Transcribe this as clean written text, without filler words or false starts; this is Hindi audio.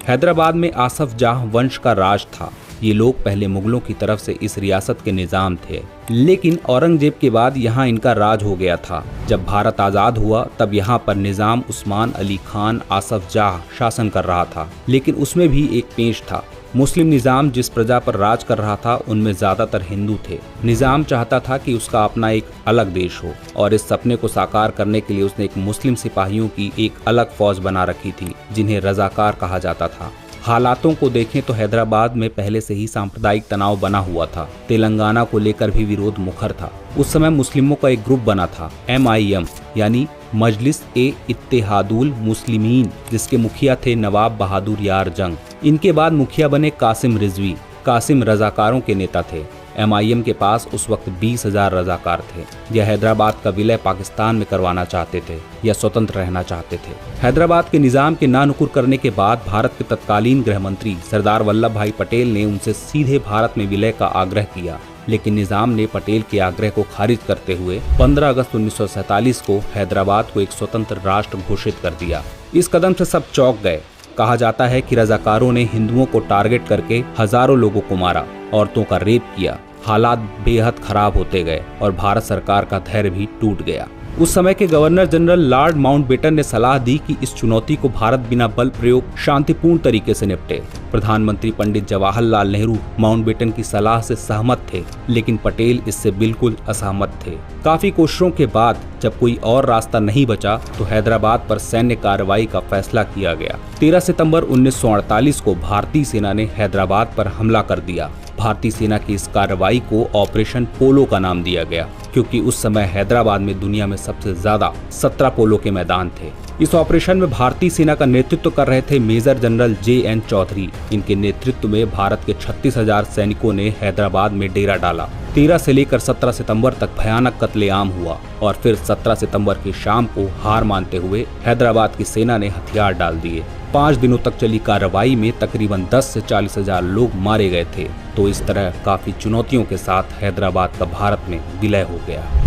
हैदराबाद में आसफ जाह वंश का राज था। ये लोग पहले मुगलों की तरफ से इस रियासत के निजाम थे, लेकिन औरंगजेब के बाद यहाँ इनका राज हो गया था। जब भारत आज़ाद हुआ तब यहाँ पर निजाम उस्मान अली खान आसफ जाह शासन कर रहा था, लेकिन उसमें भी एक पेंच था। मुस्लिम निजाम जिस प्रजा पर राज कर रहा था उनमें ज्यादातर हिंदू थे। निजाम चाहता था कि उसका अपना एक अलग देश हो, और इस सपने को साकार करने के लिए उसने एक मुस्लिम सिपाहियों की एक अलग फौज बना रखी थी, जिन्हें रजाकार कहा जाता था। हालातों को देखें तो हैदराबाद में पहले से ही सांप्रदायिक तनाव बना हुआ था। तेलंगाना को लेकर भी विरोध मुखर था। उस समय मुस्लिमों का एक ग्रुप बना था, MIM यानी मजलिस-ए-इत्तेहादुल मुस्लिमीन, जिसके मुखिया थे नवाब बहादुर यार जंग। इनके बाद मुखिया बने कासिम रिजवी। कासिम रजाकारों के नेता थे। MIM के पास उस वक्त 20,000 रजाकार थे। यह हैदराबाद का विलय पाकिस्तान में करवाना चाहते थे या स्वतंत्र रहना चाहते थे। हैदराबाद के निजाम के नानुकुर करने के बाद भारत के तत्कालीन गृह मंत्री सरदार वल्लभ भाई पटेल ने उनसे सीधे भारत में विलय का आग्रह किया, लेकिन निजाम ने पटेल के आग्रह को खारिज करते हुए 15 अगस्त 1947 को हैदराबाद को एक स्वतंत्र राष्ट्र घोषित कर दिया। इस कदम से सब चौंक गए। कहा जाता है कि रजाकारों ने हिंदुओं को टारगेट करके हजारों लोगों को मारा, औरतों का रेप किया। हालात बेहद खराब होते गए और भारत सरकार का धैर्य भी टूट गया। उस समय के गवर्नर जनरल लॉर्ड माउंटबेटन ने सलाह दी कि इस चुनौती को भारत बिना बल प्रयोग शांतिपूर्ण तरीके से निपटे। प्रधानमंत्री पंडित जवाहरलाल नेहरू माउंटबेटन की सलाह से सहमत थे, लेकिन पटेल इससे बिल्कुल असहमत थे। काफी कोशिशों के बाद जब कोई और रास्ता नहीं बचा तो हैदराबाद पर सैन्य कार्रवाई का फैसला किया गया। 13 सितंबर 1948 को भारतीय सेना ने हैदराबाद पर हमला कर दिया। भारतीय सेना की इस कार्रवाई को ऑपरेशन पोलो का नाम दिया गया, क्योंकि उस समय हैदराबाद में दुनिया में सबसे ज्यादा 17 पोलो के मैदान थे। इस ऑपरेशन में भारतीय सेना का नेतृत्व कर रहे थे मेजर जनरल JN चौधरी। इनके नेतृत्व में भारत के 36,000 सैनिकों ने हैदराबाद में डेरा डाला। 13 से लेकर 17 सितंबर तक भयानक कत्लेआम हुआ, और फिर 17 सितंबर की शाम को हार मानते हुए हैदराबाद की सेना ने हथियार डाल दिए। 5 दिनों तक चली कार्रवाई में तकरीबन 10 से 40,000 लोग मारे गए थे। तो इस तरह काफी चुनौतियों के साथ हैदराबाद का भारत में विलय हो गया।